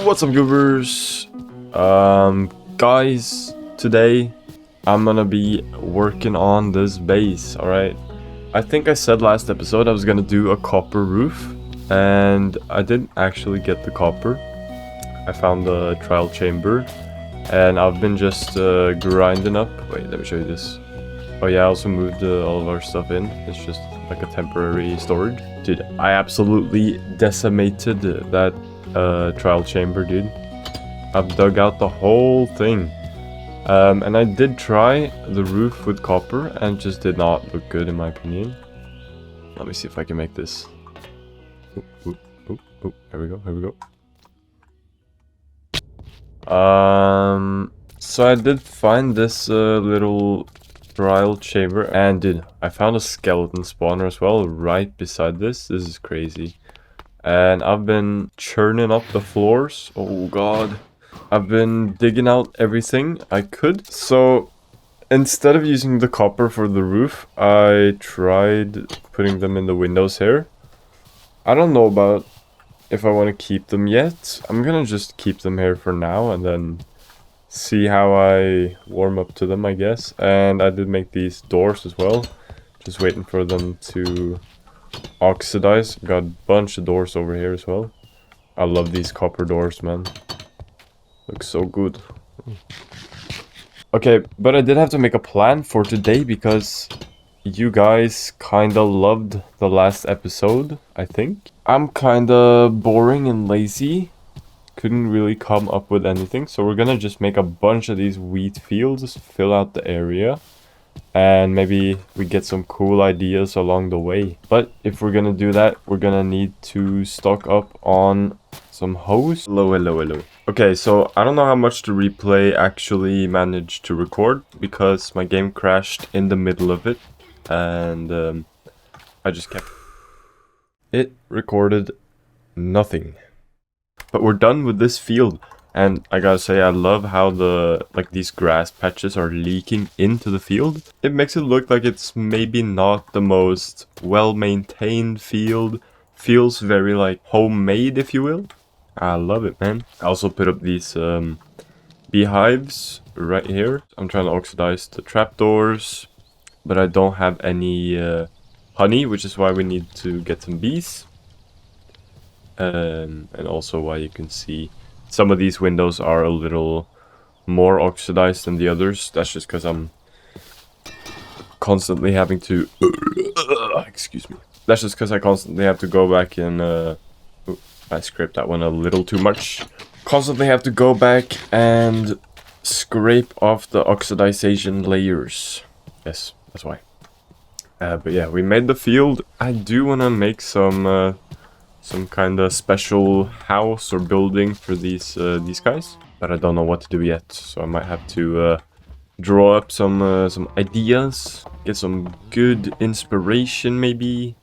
What's up, goobers? Guys, today I'm gonna be working on this base, alright? I think I said last episode I was gonna do a copper roof, and I didn't actually get the copper. I found the trial chamber, and I've been just grinding up. Wait, let me show you this. Oh yeah, I also moved all of our stuff in. It's just like a temporary storage. Dude, I absolutely decimated that trial chamber, dude. I've dug out the whole thing. And I did try the roof with copper and it just did not look good in my opinion. Let me see if I can make this. Oh, here we go. So I did find this little trial chamber, and dude, I found a skeleton spawner as well right beside this. This is crazy. And I've been churning up the floors. Oh god. I've been digging out everything I could. So instead of using the copper for the roof, I tried putting them in the windows here. I don't know about if I want to keep them yet. I'm gonna just keep them here for now and then see how I warm up to them, I guess. And I did make these doors as well. Just waiting for them to oxidize. Got a bunch of doors over here as well. I love these copper doors, man. Looks so good. Okay, but I did have to make a plan for today because you guys kinda loved the last episode, I think. I'm kinda boring and lazy. Couldn't really come up with anything, so we're gonna just make a bunch of these wheat fields, fill out the area, and maybe we get some cool ideas along the way. But if we're gonna do that, we're gonna need to stock up on some hose. Hello. Okay, so I don't know how much the replay actually managed to record because my game crashed in the middle of it, and I just kept... It recorded nothing. But we're done with this field, and I gotta say I love how these grass patches are leaking into the field. It makes it look like it's maybe not the most well-maintained field. Feels very like homemade, if you will. I love it, man. I also put up these beehives right here. I'm trying to oxidize the trapdoors, but I don't have any honey, which is why we need to get some bees. And also why you can see some of these windows are a little more oxidized than the others. That's just because I'm constantly having to excuse me. That's just because I constantly have to go back and I scraped that one a little too much. Constantly have to go back and scrape off the oxidization layers. Yes, that's why. But yeah, we made the field. I do want to make some kind of special house or building for these guys, but I don't know what to do yet. So I might have to draw up some ideas, get some good inspiration maybe.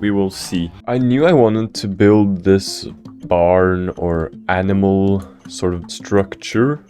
We will see. I knew I wanted to build this barn or animal sort of structure,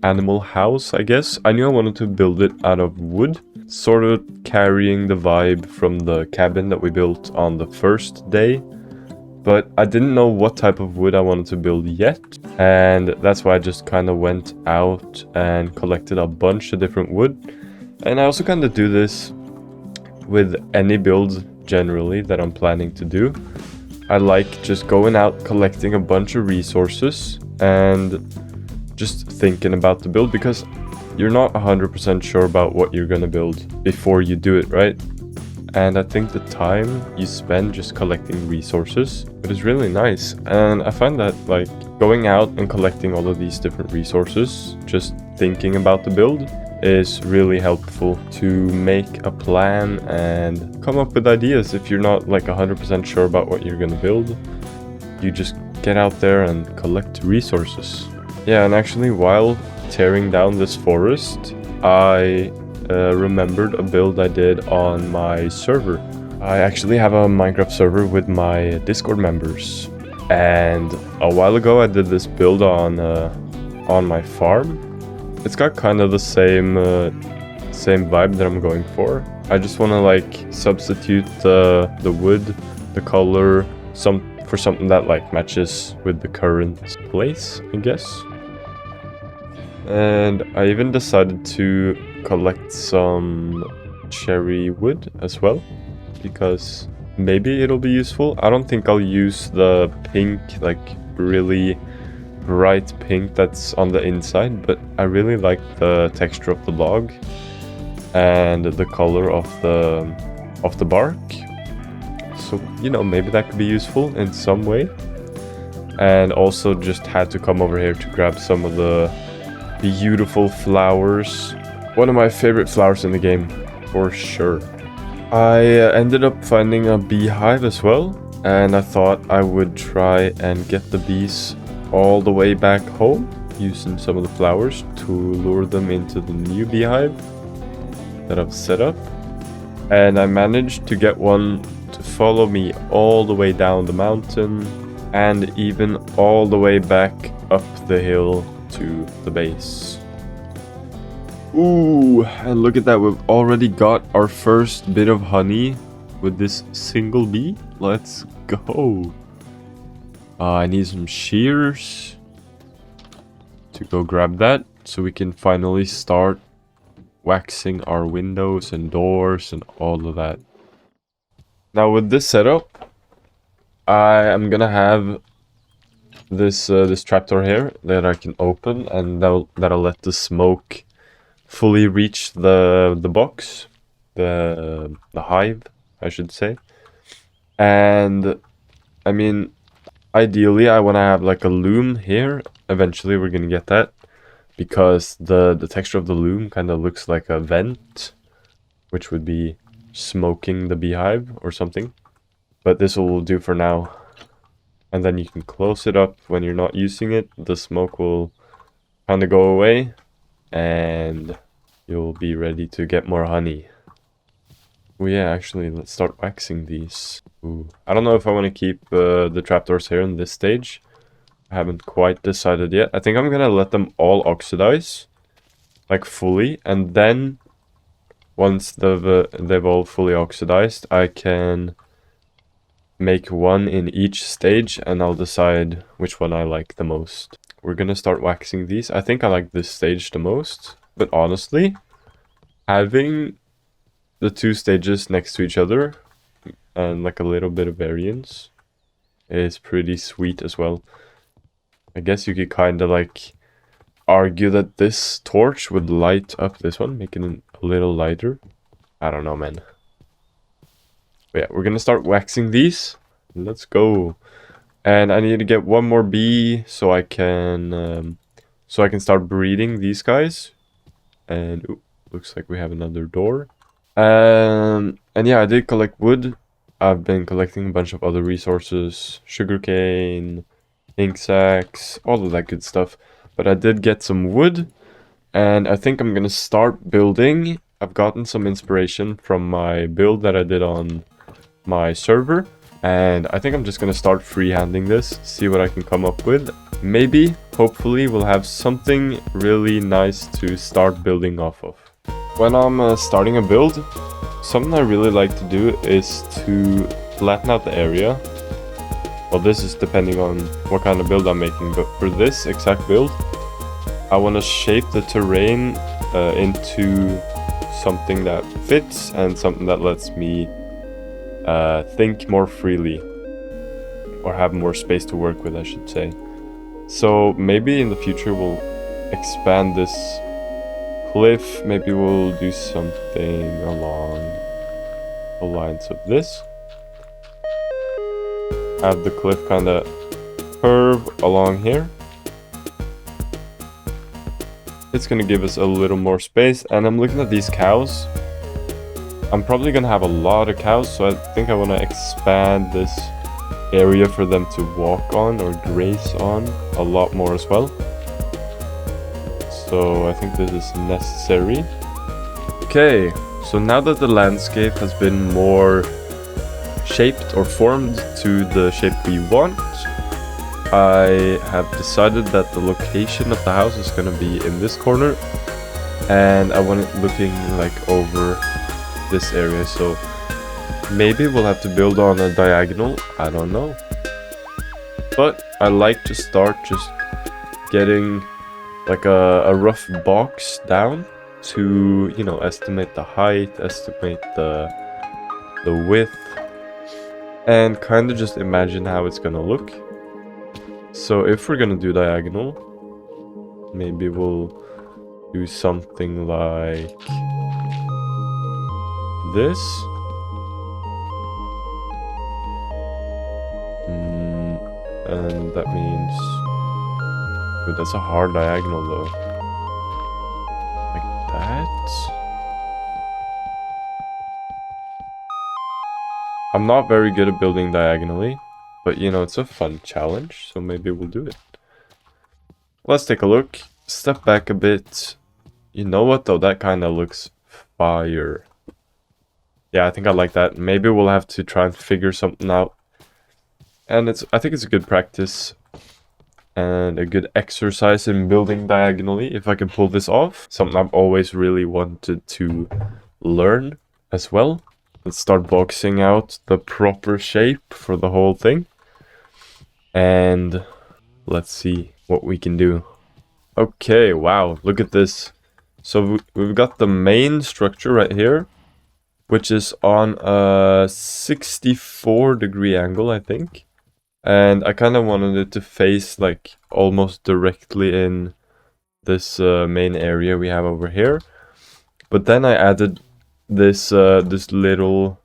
animal house, I guess. I knew I wanted to build it out of wood, sort of carrying the vibe from the cabin that we built on the first day. But I didn't know what type of wood I wanted to build yet, and that's why I just kind of went out and collected a bunch of different wood. And I also kind of do this with any build generally that I'm planning to do. I like just going out, collecting a bunch of resources, and just thinking about the build, because you're not 100% sure about what you're gonna build before you do it, right? And I think the time you spend just collecting resources, it is really nice. And I find that like going out and collecting all of these different resources, just thinking about the build, is really helpful to make a plan and come up with ideas. If you're not like 100% sure about what you're gonna build, you just get out there and collect resources. Yeah, and actually while tearing down this forest, I remembered a build I did on my server. I actually have a Minecraft server with my Discord members, and a while ago I did this build on my farm. It's got kind of the same vibe that I'm going for. I just want to like substitute the wood, the color, some for something that like matches with the current place, I guess. And I even decided to collect some cherry wood as well, because maybe it'll be useful. I don't think I'll use the pink, like really bright pink that's on the inside, but I really like the texture of the log and the color of the bark. So, you know, maybe that could be useful in some way. And also just had to come over here to grab some of the beautiful flowers. One of my favorite flowers in the game, for sure. I ended up finding a beehive as well, and I thought I would try and get the bees all the way back home using some of the flowers to lure them into the new beehive that I've set up. And I managed to get one to follow me all the way down the mountain and even all the way back up the hill to the base. Ooh, and look at that, we've already got our first bit of honey with this single bee. Let's go. I need some shears to go grab that so we can finally start waxing our windows and doors and all of that. Now with this setup, I am gonna have this trapdoor here that I can open, and that'll let the smoke fully reach the box, the hive, I should say. And I mean, ideally I want to have like a loom here. Eventually we're gonna get that, because the texture of the loom kind of looks like a vent, which would be smoking the beehive or something. But this will do for now. And then you can close it up when you're not using it. The smoke will kind of go away, and you'll be ready to get more honey. Oh yeah, actually, let's start waxing these. Ooh. I don't know if I want to keep the trapdoors here in this stage. I haven't quite decided yet. I think I'm gonna let them all oxidize, like fully, and then once they've all fully oxidized, I can make one in each stage, and I'll decide which one I like the most. We're gonna start waxing these. I think I like this stage the most, but honestly, having the two stages next to each other and like a little bit of variance is pretty sweet as well. I guess you could kind of like argue that this torch would light up this one, making it a little lighter. I don't know, man. But yeah, we're gonna start waxing these. Let's go. And I need to get one more bee so I can start breeding these guys. And ooh, looks like we have another door. And yeah, I did collect wood. I've been collecting a bunch of other resources, sugarcane, ink sacks, all of that good stuff. But I did get some wood, and I think I'm gonna start building. I've gotten some inspiration from my build that I did on my server, and I think I'm just gonna start freehanding this, see what I can come up with. Maybe, hopefully, we'll have something really nice to start building off of. When I'm starting a build, something I really like to do is to flatten out the area. Well, this is depending on what kind of build I'm making, but for this exact build, I want to shape the terrain into something that fits and something that lets me think more freely, or have more space to work with, I should say. So maybe in the future we'll expand this cliff. Maybe we'll do something along the lines of this. Have the cliff kind of curve along here. It's gonna give us a little more space. And I'm looking at these cows. I'm probably gonna have a lot of cows, so I think I want to expand this area for them to walk on or graze on a lot more as well. So I think this is necessary. Okay, so now that the landscape has been more shaped or formed to the shape we want, I have decided that the location of the house is going to be in this corner, and I want it looking like over this area. So maybe we'll have to build on a diagonal, I don't know. But I like to start just getting like a rough box down to, you know, estimate the height, estimate the width, and kind of just imagine how it's gonna look. So if we're gonna do diagonal, maybe we'll do something like this. And that means... Ooh, that's a hard diagonal though. Like that. I'm not very good at building diagonally, but you know, it's a fun challenge, so maybe we'll do it. Let's take a look. Step back a bit. You know what though, that kind of looks fire. Yeah, I think I like that. Maybe we'll have to try and figure something out. And I think it's a good practice and a good exercise in building diagonally if I can pull this off. Something I've always really wanted to learn as well. Let's start boxing out the proper shape for the whole thing. And let's see what we can do. Okay, wow, look at this. So we've got the main structure right here, which is on a 64-degree angle, I think. And I kind of wanted it to face like almost directly in this main area we have over here. But then I added this this little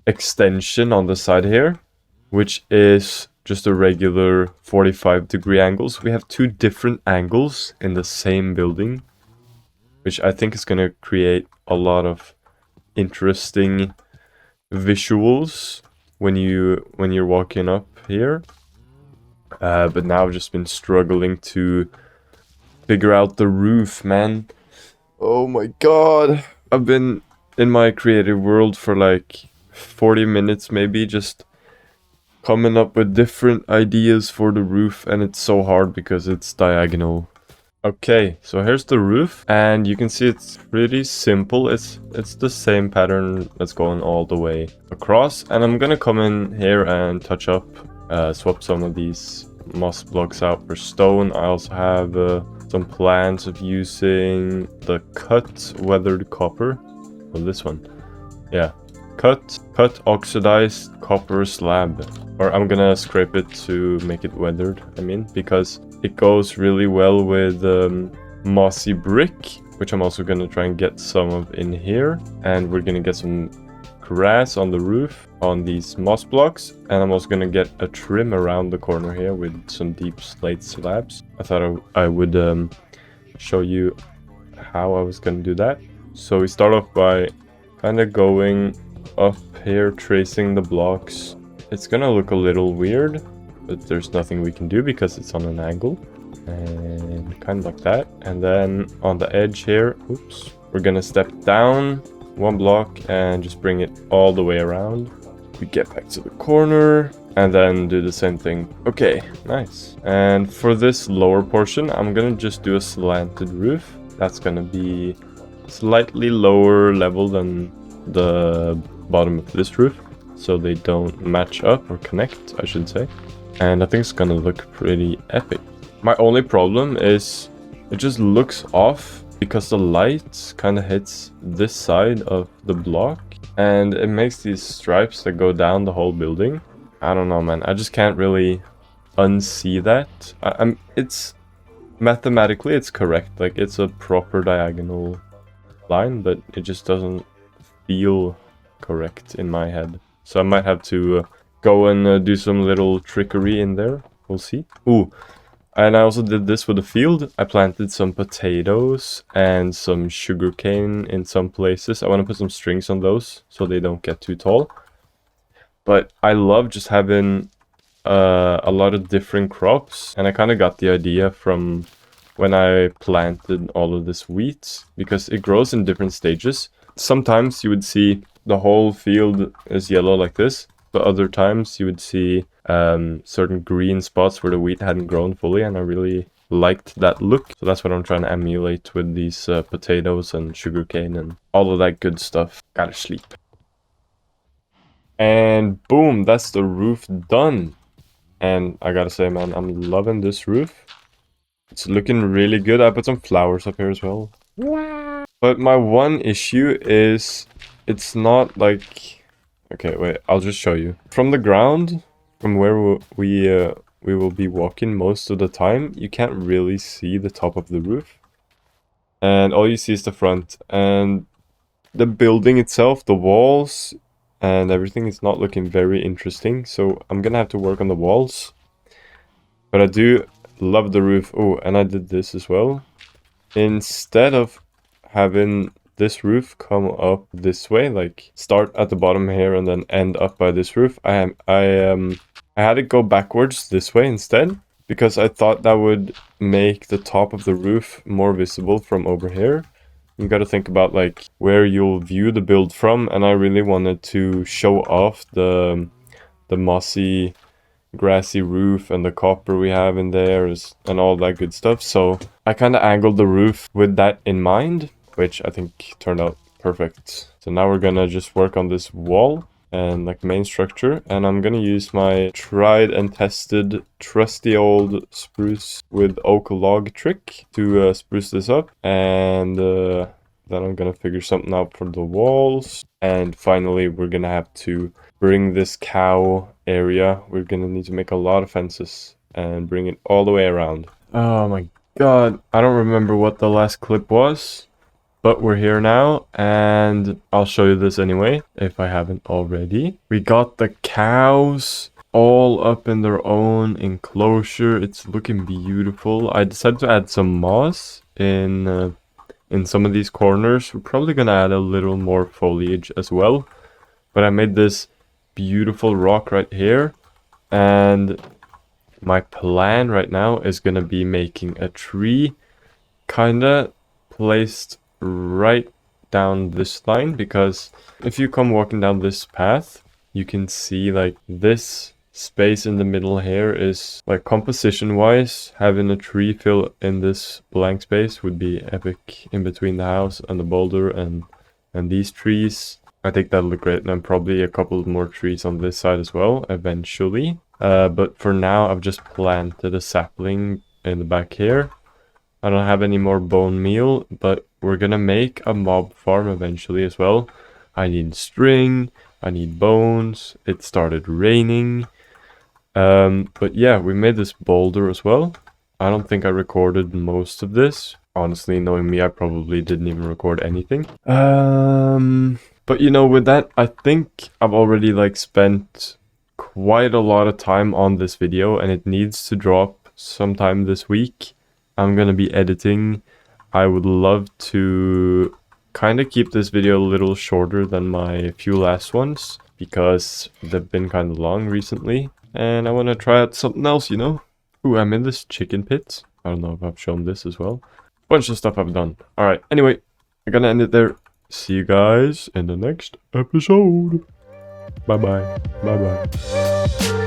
extension on the side here, which is just a regular 45-degree angle. So we have two different angles in the same building, which I think is going to create a lot of interesting visuals when you're walking up here. But now I've just been struggling to figure out the roof, man. Oh my god. I've been in my creative world for like 40 minutes maybe, just coming up with different ideas for the roof, and it's so hard because it's diagonal. Okay, so here's the roof, and you can see it's pretty simple. It's the same pattern that's going all the way across, and I'm gonna come in here and touch up, swap some of these moss blocks out for stone. I also have some plans of using the cut weathered copper. Well, this one, yeah, cut oxidized copper slab, or I'm gonna scrape it to make it weathered, I mean, because it goes really well with mossy brick, which I'm also going to try and get some of in here. And we're going to get some grass on the roof on these moss blocks. And I'm also going to get a trim around the corner here with some deep slate slabs. I thought I would show you how I was going to do that. So we start off by kind of going up here, tracing the blocks. It's going to look a little weird, but there's nothing we can do because it's on an angle, and kind of like that. And then on the edge here, oops, we're gonna step down one block and just bring it all the way around. We get back to the corner and then do the same thing. Okay, nice. And for this lower portion, I'm gonna just do a slanted roof. That's gonna be slightly lower level than the bottom of this roof, so they don't match up or connect, I should say. And I think it's gonna look pretty epic. My only problem is it just looks off because the light kind of hits this side of the block and it makes these stripes that go down the whole building. I don't know, man. I just can't really unsee that. It's mathematically it's correct. Like, it's a proper diagonal line, but it just doesn't feel correct in my head. So I might have to go and do some little trickery in there. We'll see. Ooh, and I also did this with the field. I planted some potatoes and some sugarcane in some places. I want to put some strings on those so they don't get too tall. But I love just having a lot of different crops. And I kind of got the idea from when I planted all of this wheat, because it grows in different stages. Sometimes you would see the whole field is yellow like this. But other times you would see certain green spots where the wheat hadn't grown fully, and I really liked that look. So that's what I'm trying to emulate with these potatoes and sugarcane and all of that good stuff. Gotta sleep. And boom, that's the roof done. And I gotta say, man, I'm loving this roof. It's looking really good. I put some flowers up here as well. But my one issue is it's not like... Okay, wait, I'll just show you. From the ground, from where we will be walking most of the time, you can't really see the top of the roof. And all you see is the front. And the building itself, the walls and everything is not looking very interesting. So I'm gonna have to work on the walls. But I do love the roof. Oh, and I did this as well. Instead of having this roof come up this way, like start at the bottom here and then end up by this roof, I had it go backwards this way instead, because I thought that would make the top of the roof more visible from over here. You got to think about like where you'll view the build from, and I really wanted to show off the mossy grassy roof and the copper we have in there and all that good stuff. So I kind of angled the roof with that in mind, which I think turned out perfect. So now we're gonna just work on this wall and like main structure, and I'm gonna use my tried and tested trusty old spruce with oak log trick to spruce this up, and then I'm gonna figure something out for the walls. And finally we're gonna have to bring this cow area, we're gonna need to make a lot of fences and bring it all the way around. Oh my god, I don't remember what the last clip was, but we're here now, and I'll show you this anyway, if I haven't already. We got the cows all up in their own enclosure. It's looking beautiful. I decided to add some moss in some of these corners. We're probably gonna add a little more foliage as well, but I made this beautiful rock right here, and my plan right now is gonna be making a tree kinda placed right down this line, because if you come walking down this path, you can see like this space in the middle here is like composition wise, having a tree fill in this blank space would be epic in between the house and the boulder and these trees. I think that'll look great, and then probably a couple more trees on this side as well eventually. But for now I've just planted a sapling in the back here. I don't have any more bone meal, but we're gonna make a mob farm eventually as well. I need string, I need bones, it started raining. But yeah, we made this boulder as well. I don't think I recorded most of this. Honestly, knowing me, I probably didn't even record anything. But you know, with that, I think I've already like spent quite a lot of time on this video, and it needs to drop sometime this week. I'm gonna be editing. I would love to kind of keep this video a little shorter than my few last ones, because they've been kind of long recently, and I want to try out something else, you know? Ooh, I'm in this chicken pit. I don't know if I've shown this as well. Bunch of stuff I've done. Alright, anyway, I'm gonna end it there. See you guys in the next episode. Bye-bye. Bye-bye.